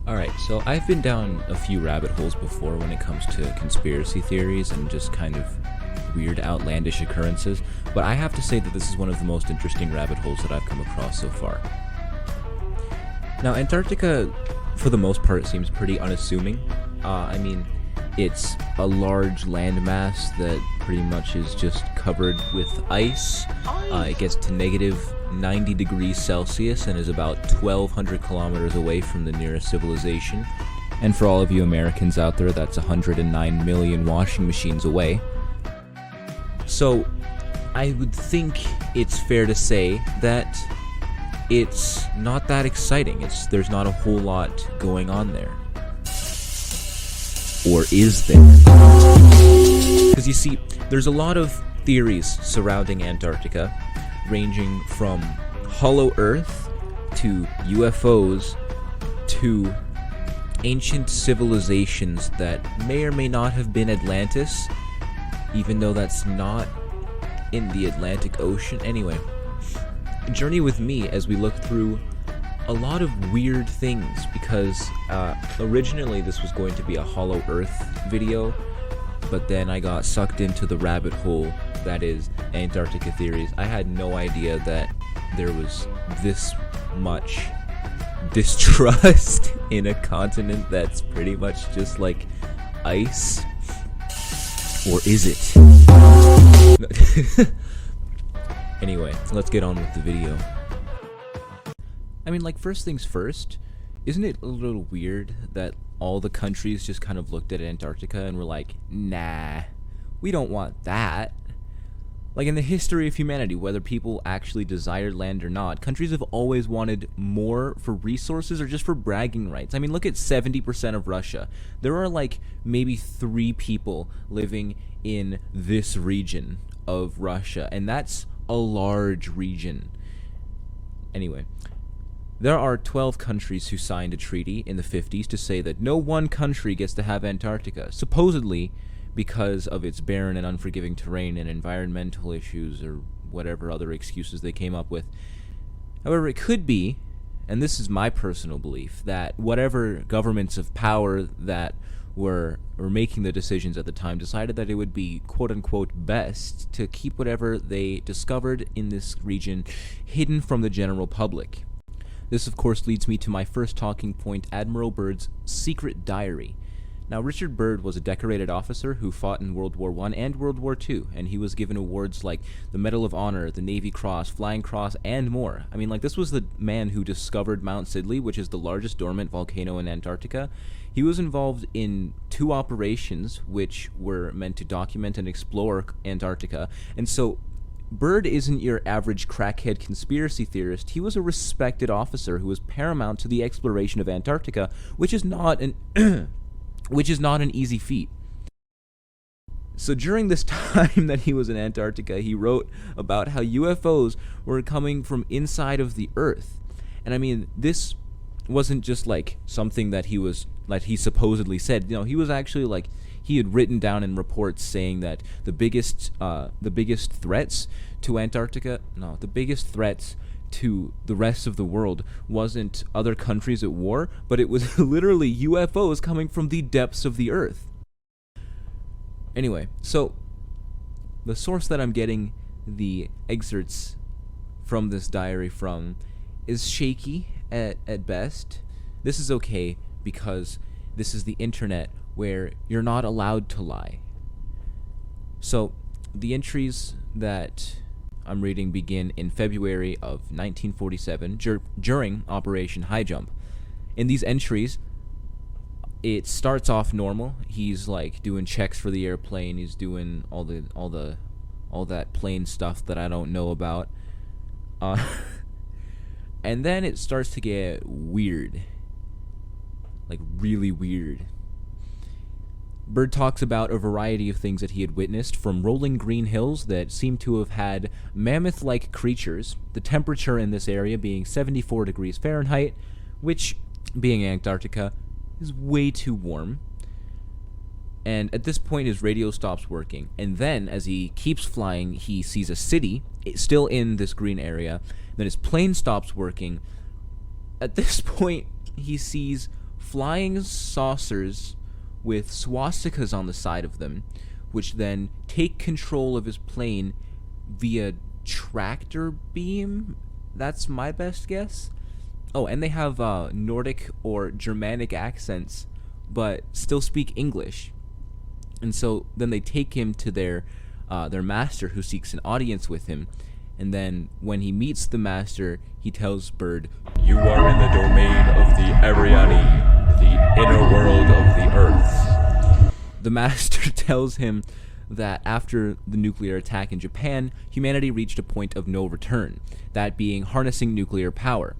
Alright, so I've been down a few rabbit holes before when it comes to conspiracy theories and just kind of weird, outlandish occurrences, but I have to say that this is one of the most interesting rabbit holes that I've come across so far. Now, Antarctica, for the most part, seems pretty unassuming. It's a large landmass that pretty much is just covered with ice. It gets to negative 90 degrees Celsius and is about 1,200 kilometers away from the nearest civilization. And for all of you Americans out there, that's 109 million washing machines away. So, I would think it's fair to say that it's not that exciting. There's not a whole lot going on there. Or is there? Because you see, there's a lot of theories surrounding Antarctica, ranging from hollow Earth to UFOs to ancient civilizations that may or may not have been Atlantis, even though that's not in the Atlantic Ocean. Anyway, journey with me as we look through a lot of weird things, because originally this was going to be a hollow Earth video, but then I got sucked into the rabbit hole that is Antarctica theories. I had no idea that there was this much distrust in a continent that's pretty much just like ice. Or is it? Anyway, let's get on with the video. I mean, like, first things first, isn't it a little weird that all the countries just kind of looked at Antarctica and were like, nah, we don't want that? Like, in the history of humanity, whether people actually desired land or not, countries have always wanted more for resources or just for bragging rights. I mean, look at 70% of Russia. There are, like, maybe 3 people living in this region of Russia, and that's a large region. Anyway, there are 12 countries who signed a treaty in the 50s to say that no one country gets to have Antarctica, supposedly because of its barren and unforgiving terrain and environmental issues or whatever other excuses they came up with. However, it could be, and this is my personal belief, that whatever governments of power that were making the decisions at the time decided that it would be quote-unquote best to keep whatever they discovered in this region hidden from the general public. This, of course, leads me to my first talking point, Admiral Byrd's secret diary. Now, Richard Byrd was a decorated officer who fought in World War I and World War II, and he was given awards like the Medal of Honor, the Navy Cross, Flying Cross, and more. I mean, like, this was the man who discovered Mount Sidley, which is the largest dormant volcano in Antarctica. He was involved in 2 operations which were meant to document and explore Antarctica, and so Byrd isn't your average crackhead conspiracy theorist. He was a respected officer who was paramount to the exploration of Antarctica, which is not an easy feat. So during this time that he was in Antarctica, he wrote about how UFOs were coming from inside of the Earth. And I mean, this wasn't just like something that he supposedly said. You know, he was actually like, he had written down in reports saying that the biggest threats to Antarctica, the biggest threats to the rest of the world wasn't other countries at war, but it was literally UFOs coming from the depths of the Earth. Anyway, so the source that I'm getting the excerpts from this diary from is shaky at best. This is okay because this is the internet, where you're not allowed to lie. So, the entries that I'm reading begin in February of 1947 during Operation High Jump. In these entries, it starts off normal. He's like doing checks for the airplane. He's doing all that plane stuff that I don't know about. And then it starts to get weird. Like, really weird. Byrd talks about a variety of things that he had witnessed, from rolling green hills that seemed to have had mammoth-like creatures, the temperature in this area being 74 degrees Fahrenheit, which, being Antarctica, is way too warm. And at this point, his radio stops working. And then, as he keeps flying, he sees a city, still in this green area. Then his plane stops working. At this point, he sees flying saucers with swastikas on the side of them, which then take control of his plane via tractor beam. That's my best guess. Oh, and they have Nordic or Germanic accents, but still speak English. And so then they take him to their master, who seeks an audience with him. And then when he meets the master, he tells Bird, "You are in the domain of the Ariani, the inner world of the Earth." The master tells him that after the nuclear attack in Japan, humanity reached a point of no return, that being harnessing nuclear power.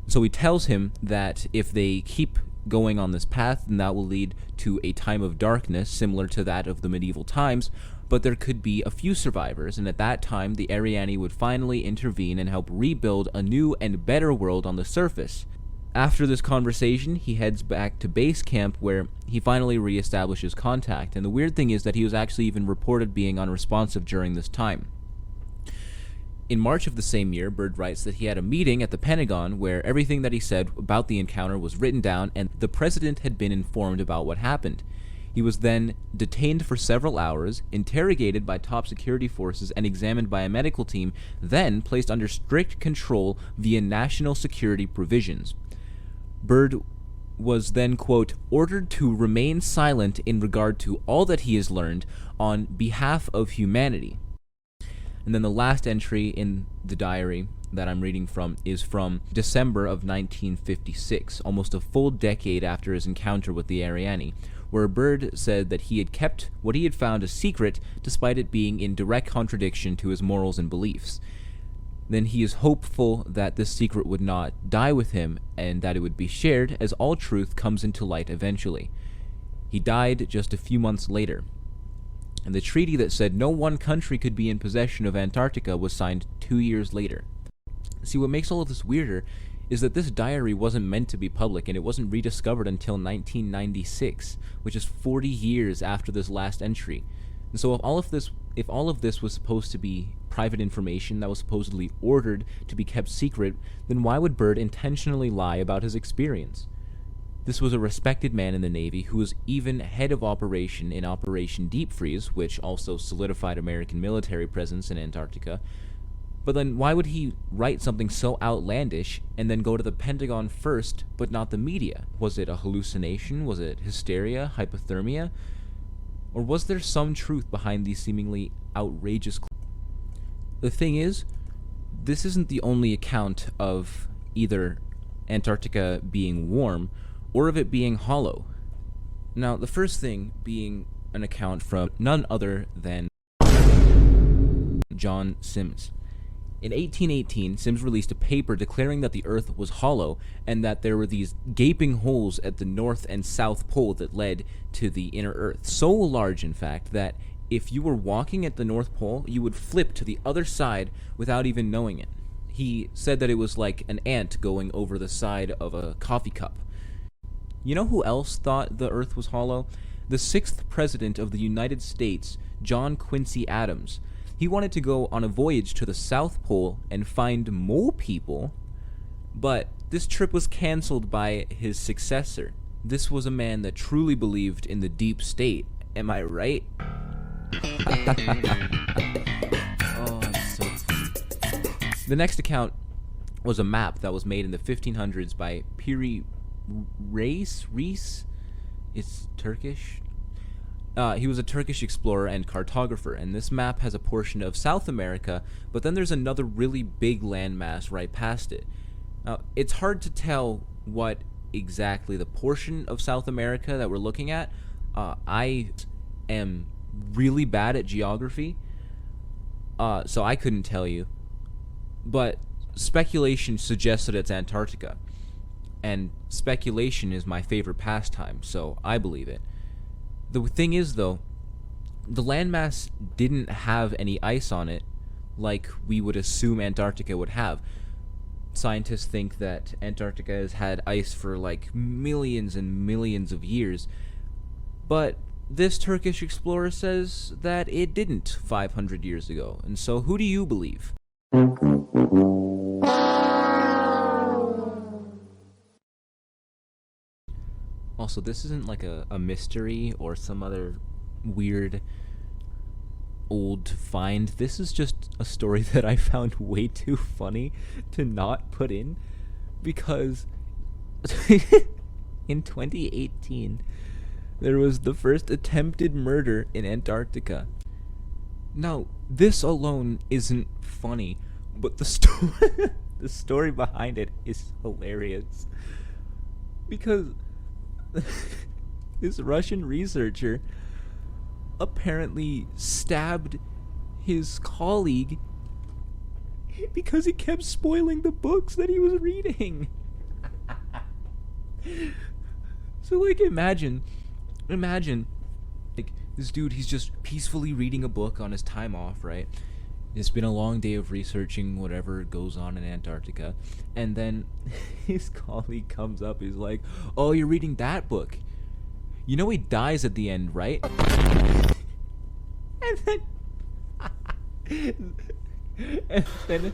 So he tells him that if they keep going on this path, then that will lead to a time of darkness similar to that of the medieval times, but there could be a few survivors, and at that time the Ariani would finally intervene and help rebuild a new and better world on the surface. After this conversation, he heads back to base camp where he finally reestablishes contact, and the weird thing is that he was actually even reported being unresponsive during this time. In March of the same year, Bird writes that he had a meeting at the Pentagon where everything that he said about the encounter was written down and the president had been informed about what happened. He was then detained for several hours, interrogated by top security forces, and examined by a medical team, then placed under strict control via national security provisions. Bird was then, quote, ordered to remain silent in regard to all that he has learned on behalf of humanity. And then the last entry in the diary that I'm reading from is from December of 1956, almost a full decade after his encounter with the Ariani, where Bird said that he had kept what he had found a secret despite it being in direct contradiction to his morals and beliefs. Then he is hopeful that this secret would not die with him and that it would be shared as all truth comes into light eventually. He died just a few months later, and the treaty that said no one country could be in possession of Antarctica was signed 2 years later. See, what makes all of this weirder is that this diary wasn't meant to be public, and it wasn't rediscovered until 1996, which is 40 years after this last entry. And so if all of this was supposed to be private information that was supposedly ordered to be kept secret, then why would Bird intentionally lie about his experience? This was a respected man in the Navy who was even head of operation in Operation Deep Freeze, which also solidified American military presence in Antarctica. But then why would he write something so outlandish and then go to the Pentagon first, but not the media? Was it a hallucination? Was it hysteria? Hypothermia? Or was there some truth behind these seemingly outrageous claims? The thing is, this isn't the only account of either Antarctica being warm or of it being hollow. Now, the first thing being an account from none other than John Sims. In 1818, Sims released a paper declaring that the Earth was hollow and that there were these gaping holes at the North and South Pole that led to the inner Earth. So large, in fact, that if you were walking at the North Pole, you would flip to the other side without even knowing it. He said that it was like an ant going over the side of a coffee cup. You know who else thought the Earth was hollow? The 6th President of the United States, John Quincy Adams. He wanted to go on a voyage to the South Pole and find mole people, but this trip was canceled by his successor. This was a man that truly believed in the deep state. Am I right? Oh, it's so funny. The next account was a map that was made in the 1500s by Piri Reis? It's Turkish? He was a Turkish explorer and cartographer, and this map has a portion of South America, but then there's another really big landmass right past it. Now, it's hard to tell what exactly the portion of South America that we're looking at. I am really bad at geography, so I couldn't tell you, but speculation suggests that it's Antarctica. And speculation is my favorite pastime, so I believe it. The thing is, though, the landmass didn't have any ice on it like we would assume Antarctica would have. Scientists think that Antarctica has had ice for like millions and millions of years, but this Turkish explorer says that it didn't 500 years ago. And so who do you believe? Also, this isn't like a mystery or some other weird old find. This is just a story that I found way too funny to not put in, because in 2018 there was the first attempted murder in Antarctica. Now, this alone isn't funny, but the story the story behind it is hilarious. Because this Russian researcher apparently stabbed his colleague because he kept spoiling the books that he was reading. So, like, imagine, like, this dude, he's just peacefully reading a book on his time off, right? It's been a long day of researching whatever goes on in Antarctica, and then his colleague comes up, he's like, "Oh, you're reading that book? You know he dies at the end, right?" And then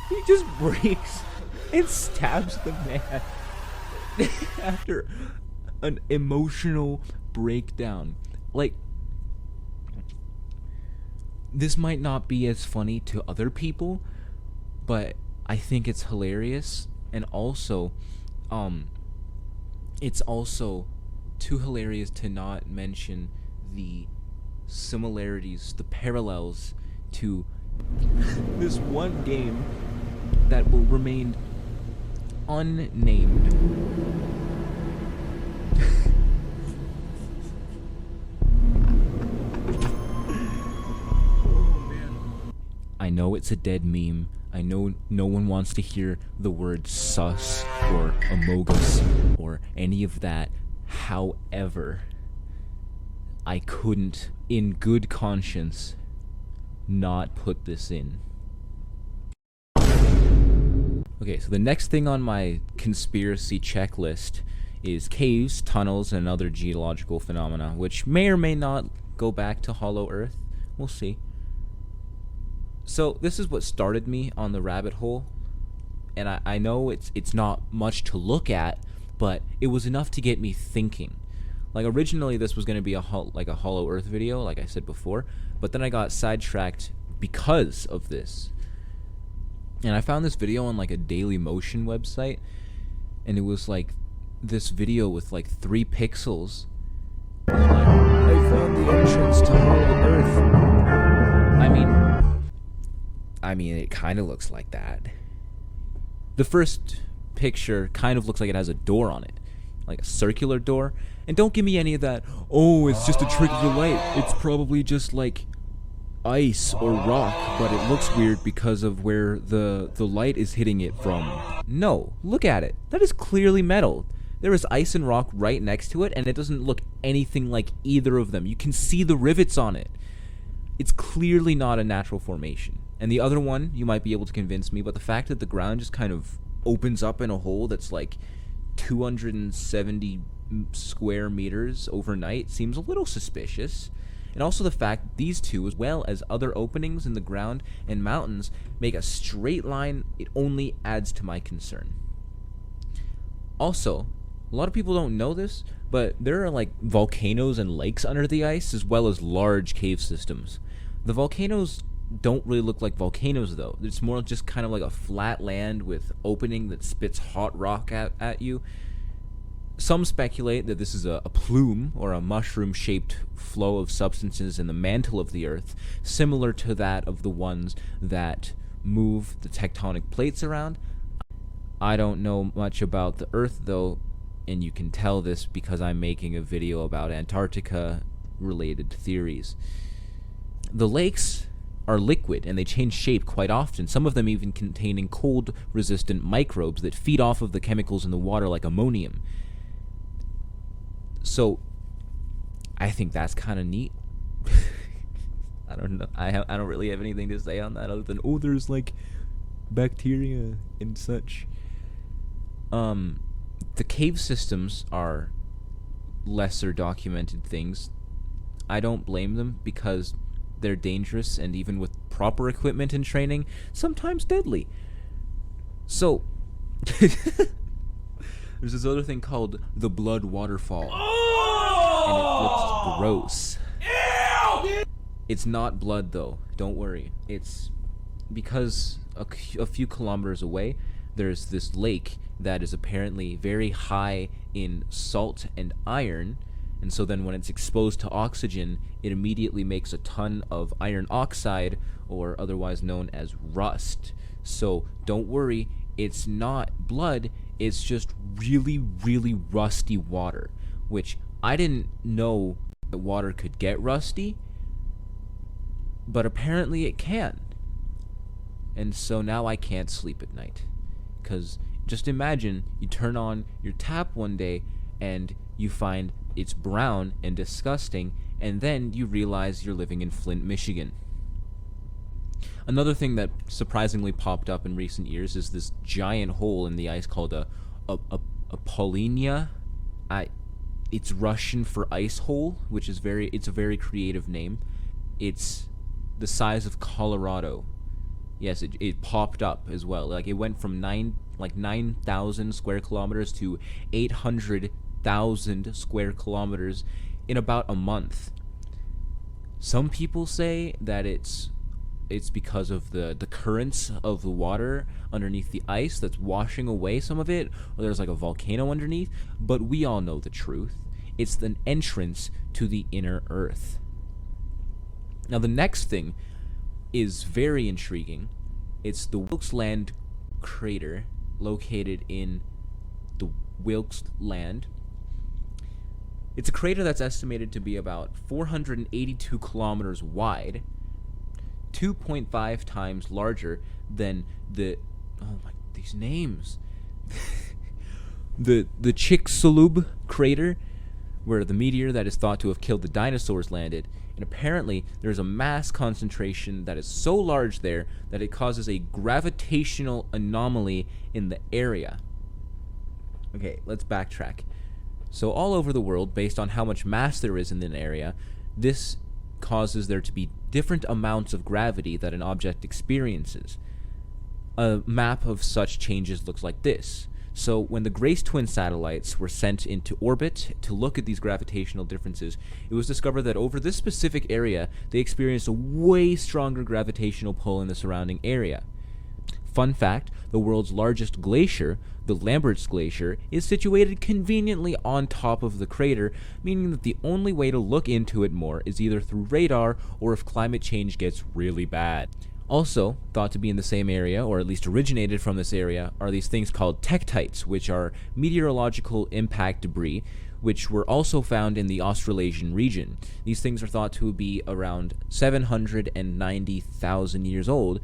he just breaks and stabs the man after an emotional breakdown. Like, this might not be as funny to other people, but I think it's hilarious. And also, it's also too hilarious to not mention the similarities, the parallels to this one game that will remain unnamed. I know it's a dead meme. I know no one wants to hear the word sus or amogus or any of that. However, I couldn't, in good conscience, not put this in. Okay, so the next thing on my conspiracy checklist is caves, tunnels, and other geological phenomena, which may or may not go back to Hollow Earth. We'll see. So this is what started me on the rabbit hole, and I know it's not much to look at, but it was enough to get me thinking. Like, originally this was going to be a Hollow Earth video, like I said before, but then I got sidetracked because of this. And I found this video on like a Daily Motion website, and it was like this video with like 3 pixels. And like, I found the entrance to Hollow Earth. I mean, it kind of looks like that. The first picture kind of looks like it has a door on it, like a circular door. And don't give me any of that, "Oh, it's just a trick of the light. It's probably just like ice or rock, but it looks weird because of where the light is hitting it from." No, look at it. That is clearly metal. There is ice and rock right next to it, and it doesn't look anything like either of them. You can see the rivets on it. It's clearly not a natural formation. And the other one, you might be able to convince me, but the fact that the ground just kind of opens up in a hole that's like 270 square meters overnight seems a little suspicious. And also the fact that these two, as well as other openings in the ground and mountains, make a straight line, it only adds to my concern. Also, a lot of people don't know this, but there are like volcanoes and lakes under the ice, as well as large cave systems. The volcanoes don't really look like volcanoes, though. It's more just kind of like a flat land with opening that spits hot rock at you. Some speculate that this is a plume or a mushroom-shaped flow of substances in the mantle of the Earth, similar to that of the ones that move the tectonic plates around. I don't know much about the Earth, though, and you can tell this because I'm making a video about Antarctica-related theories. The lakes are liquid, and they change shape quite often, some of them even containing cold-resistant microbes that feed off of the chemicals in the water like ammonium. So, I think that's kind of neat. I don't know. I don't really have anything to say on that other than, oh, there's like bacteria and such. The cave systems are lesser documented things. I don't blame them because they're dangerous, and even with proper equipment and training, sometimes deadly. So, There's this other thing called the blood waterfall. And it looks gross. It's not blood though, don't worry. It's because a few kilometers away, there's this lake that is apparently very high in salt and iron, and so then when it's exposed to oxygen, it immediately makes a ton of iron oxide, or otherwise known as rust. So don't worry, it's not blood, it's just really, really rusty water, which I didn't know that water could get rusty, but apparently it can. And so now I can't sleep at night. Because just imagine you turn on your tap one day and you find it's brown and disgusting, and then you realize you're living in Flint, Michigan. Another thing that surprisingly popped up in recent years is this giant hole in the ice called a Polinia. It's Russian for ice hole, which is it's a very creative name. It's the size of Colorado. Yes, it popped up as well. Like it went from 9,000 square kilometers to 800,000 square kilometers in about a month. Some people say that it's because of the currents of the water underneath the ice that's washing away some of it, or there's like a volcano underneath, but we all know the truth. It's an entrance to the inner Earth. Now the next thing is very intriguing. It's the Wilkes Land crater located in the Wilkes Land. It's a crater that's estimated to be about 482 kilometers wide, 2.5 times larger than these names. the Chicxulub crater, where the meteor that is thought to have killed the dinosaurs landed. And apparently, there's a mass concentration that is so large there that it causes a gravitational anomaly in the area. Okay, let's backtrack. So all over the world, based on how much mass there is in an area, this causes there to be different amounts of gravity that an object experiences. A map of such changes looks like this. So when the Grace twin satellites were sent into orbit to look at these gravitational differences, it was discovered that over this specific area, they experienced a way stronger gravitational pull in the surrounding area. Fun fact, the world's largest glacier, the Lambert's Glacier, is situated conveniently on top of the crater, meaning that the only way to look into it more is either through radar or if climate change gets really bad. Also, thought to be in the same area, or at least originated from this area, are these things called tektites, which are meteorological impact debris, which were also found in the Australasian region. These things are thought to be around 790,000 years old.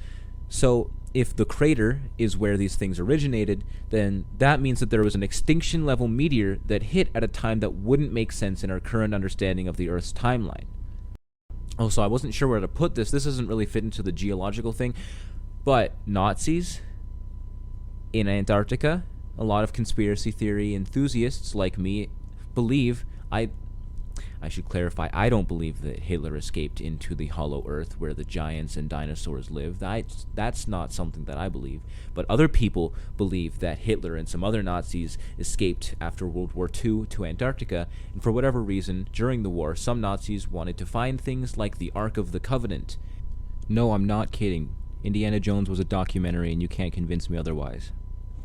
So, if the crater is where these things originated, then that means that there was an extinction-level meteor that hit at a time that wouldn't make sense in our current understanding of the Earth's timeline. Also, I wasn't sure where to put this. This doesn't really fit into the geological thing. But Nazis in Antarctica, a lot of conspiracy theory enthusiasts like me believe, I should clarify, I don't believe that Hitler escaped into the hollow earth where the giants and dinosaurs live. That's not something that I believe. But other people believe that Hitler and some other Nazis escaped after World War II to Antarctica, and for whatever reason, during the war, some Nazis wanted to find things like the Ark of the Covenant. No, I'm not kidding. Indiana Jones was a documentary, and you can't convince me otherwise.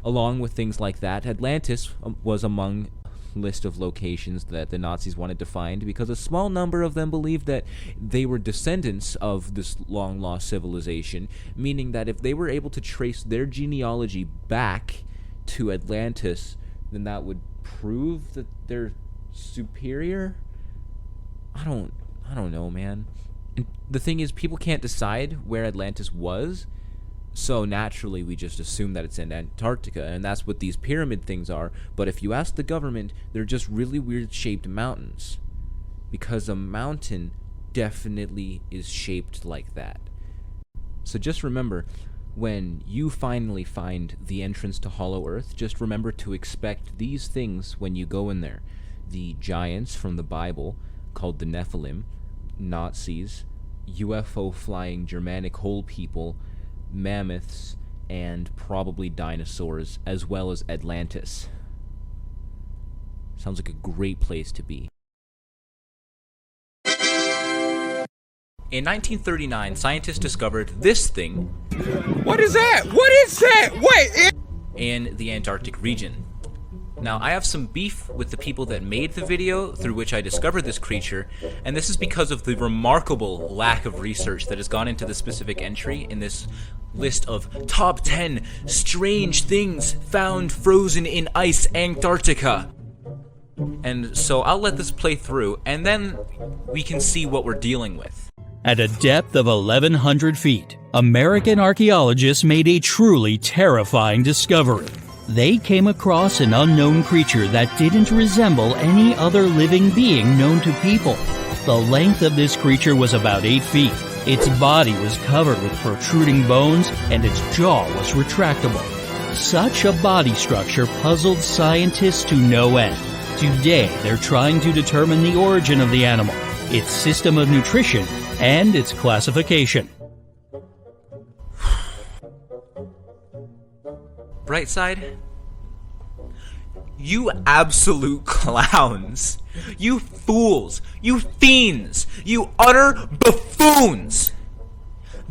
Along with things like that, Atlantis was among list of locations that the Nazis wanted to find because a small number of them believed that they were descendants of this long-lost civilization, meaning that if they were able to trace their genealogy back to Atlantis, then that would prove that they're superior? I don't know, man. And the thing is, people can't decide where Atlantis was, so naturally we just assume that it's in Antarctica, and that's what these pyramid things are. But if you ask the government, they're just really weird shaped mountains, because a mountain definitely is shaped like that. So just remember, when you finally find the entrance to Hollow Earth, just remember to expect these things when you go in there. The giants from the Bible, called the Nephilim, Nazis, UFO flying Germanic hole people, mammoths, and probably dinosaurs, as well as Atlantis. Sounds like a great place to be. In 1939, scientists discovered this thing. What is that? What is that? Wait! In the Antarctic region. Now, I have some beef with the people that made the video through which I discovered this creature, and this is because of the remarkable lack of research that has gone into the specific entry in this list of top 10 strange things found frozen in ice Antarctica. And so I'll let this play through, and then we can see what we're dealing with. At a depth of 1,100 feet, American archaeologists made a truly terrifying discovery. They came across an unknown creature that didn't resemble any other living being known to people. The length of this creature was about 8 feet. Its body was covered with protruding bones, and its jaw was retractable. Such a body structure puzzled scientists to no end. Today, they're trying to determine the origin of the animal, its system of nutrition, and its classification. Bright side? You absolute clowns. You fools. You fiends. You utter buffoons.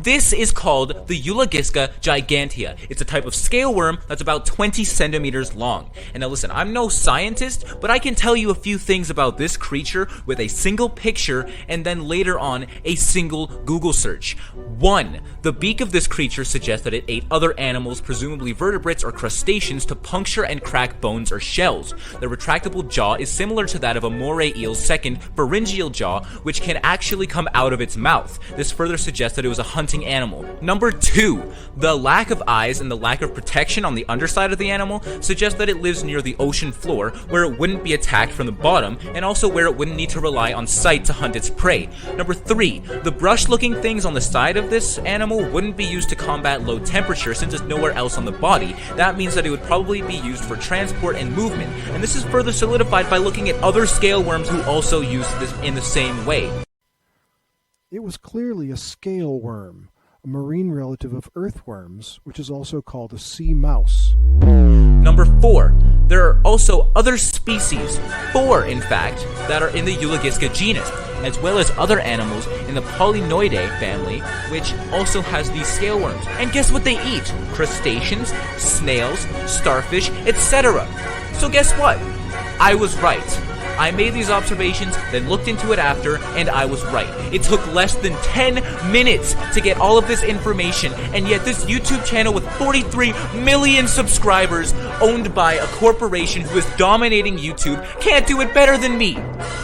This is called the Eulogisca gigantea. It's a type of scale worm that's about 20 centimeters long. And now listen, I'm no scientist, but I can tell you a few things about this creature with a single picture and then later on a single Google search. 1. The beak of this creature suggests that it ate other animals, presumably vertebrates or crustaceans, to puncture and crack bones or shells. The retractable jaw is similar to that of a moray eel's second pharyngeal jaw, which can actually come out of its mouth. This further suggests that it was a hunting animal. Number 2, the lack of eyes and the lack of protection on the underside of the animal suggests that it lives near the ocean floor, where it wouldn't be attacked from the bottom, and also where it wouldn't need to rely on sight to hunt its prey. Number 3, the brush-looking things on the side of this animal wouldn't be used to combat low temperature since it's nowhere else on the body. That means that it would probably be used for transport and movement, and this is further solidified by looking at other scale worms who also use this in the same way. It was clearly a scale worm, a marine relative of earthworms, which is also called a sea mouse. Number 4, there are also other species, 4 in fact, that are in the Eulogisca genus, as well as other animals in the Polynoidae family, which also has these scale worms. And guess what they eat? Crustaceans, snails, starfish, etc. So guess what? I was right. I made these observations, then looked into it after, and I was right. It took less than 10 minutes to get all of this information, and yet this YouTube channel with 43 million subscribers, owned by a corporation who is dominating YouTube, can't do it better than me.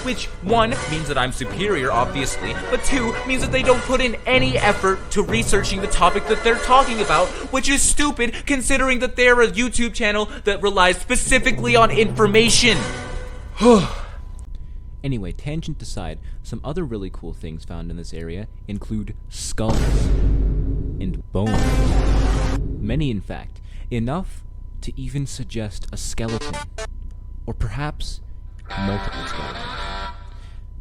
Which, 1, means that I'm superior, obviously, but 2, means that they don't put in any effort to researching the topic that they're talking about, which is stupid considering that they're a YouTube channel that relies specifically on information. Anyway, tangent aside, some other really cool things found in this area include skulls and bones. Many, in fact, enough to even suggest a skeleton, or perhaps multiple skeletons.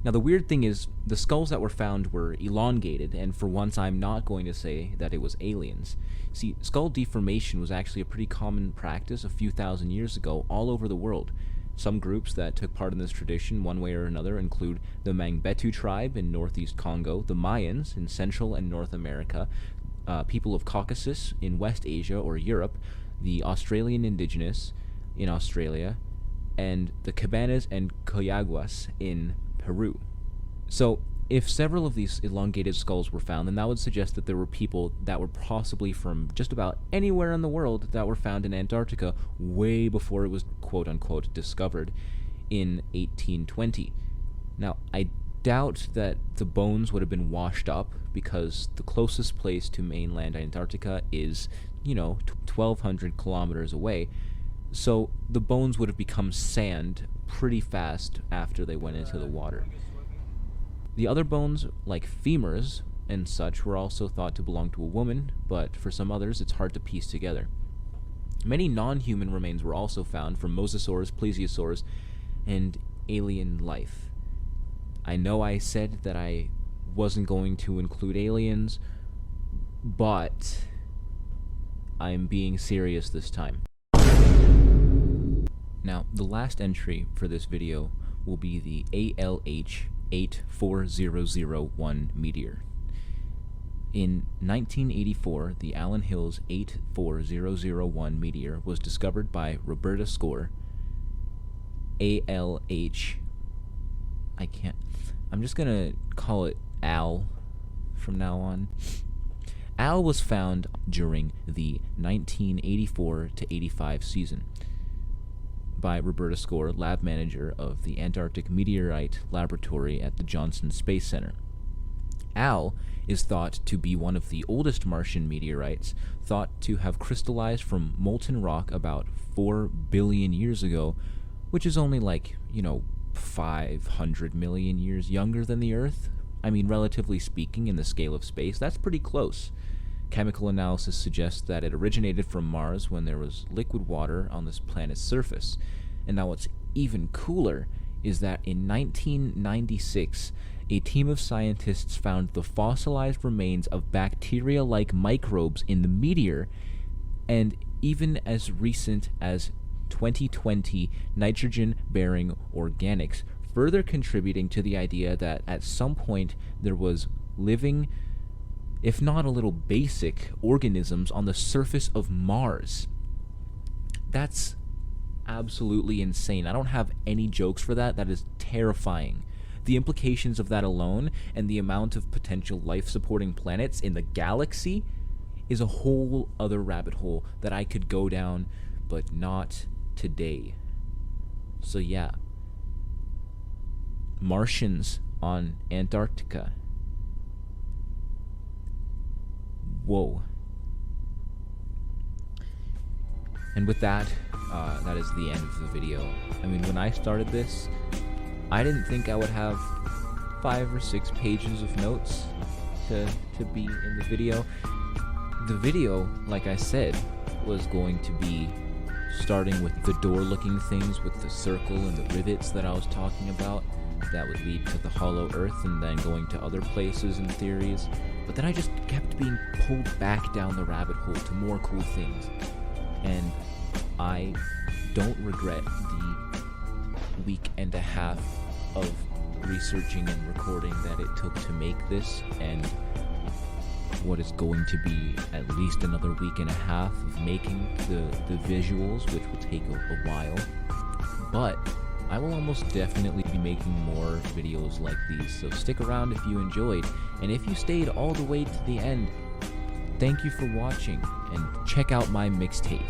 Now, the weird thing is, the skulls that were found were elongated, and for once I'm not going to say that it was aliens. See, skull deformation was actually a pretty common practice a few thousand years ago all over the world. Some groups that took part in this tradition one way or another include the Mangbetu tribe in northeast Congo, the Mayans in Central and North America, people of Caucasus in West Asia or Europe, the Australian indigenous in Australia, and the Cabanas and Coyaguas in Peru. So, if several of these elongated skulls were found, then that would suggest that there were people that were possibly from just about anywhere in the world that were found in Antarctica way before it was quote-unquote discovered in 1820. Now, I doubt that the bones would have been washed up because the closest place to mainland Antarctica is, 1,200 kilometers away, so the bones would have become sand pretty fast after they went into the water. The other bones, like femurs and such, were also thought to belong to a woman, but for some others it's hard to piece together. Many non-human remains were also found from mosasaurs, plesiosaurs, and alien life. I know I said that I wasn't going to include aliens, but I'm being serious this time. Now, the last entry for this video will be the ALH 84001 meteor. In 1984, the Allen Hills 84001 meteor was discovered by Roberta Score. ALH, I'm just gonna call it Al from now on. Al was found during the 1984 to 85 season by Roberta Score, lab manager of the Antarctic Meteorite Laboratory at the Johnson Space Center. Al is thought to be one of the oldest Martian meteorites, thought to have crystallized from molten rock about 4 billion years ago, which is only 500 million years younger than the Earth. I mean, relatively speaking, in the scale of space, that's pretty close. Chemical analysis suggests that it originated from Mars when there was liquid water on this planet's surface. And now what's even cooler is that in 1996, a team of scientists found the fossilized remains of bacteria-like microbes in the meteor, and even as recent as 2020, nitrogen-bearing organics, further contributing to the idea that at some point there was living, if not a little basic, organisms on the surface of Mars. That's absolutely insane. I don't have any jokes for that. That is terrifying. The implications of that alone, and the amount of potential life-supporting planets in the galaxy, is a whole other rabbit hole that I could go down, but not today. So yeah, Martians on Antarctica. Whoa. And with that, that is the end of the video. I mean, when I started this, I didn't think I would have 5 or 6 pages of notes to be in the video. The video, like I said, was going to be starting with the door-looking things with the circle and the rivets that I was talking about. That would lead to the hollow earth, and then going to other places and theories. But then I just kept being pulled back down the rabbit hole to more cool things. And I don't regret the week and a half of researching and recording that it took to make this, and what is going to be at least another week and a half of making the visuals, which will take a while. But I will almost definitely be making more videos like these, so stick around if you enjoyed, and if you stayed all the way to the end, thank you for watching, and check out my mixtape.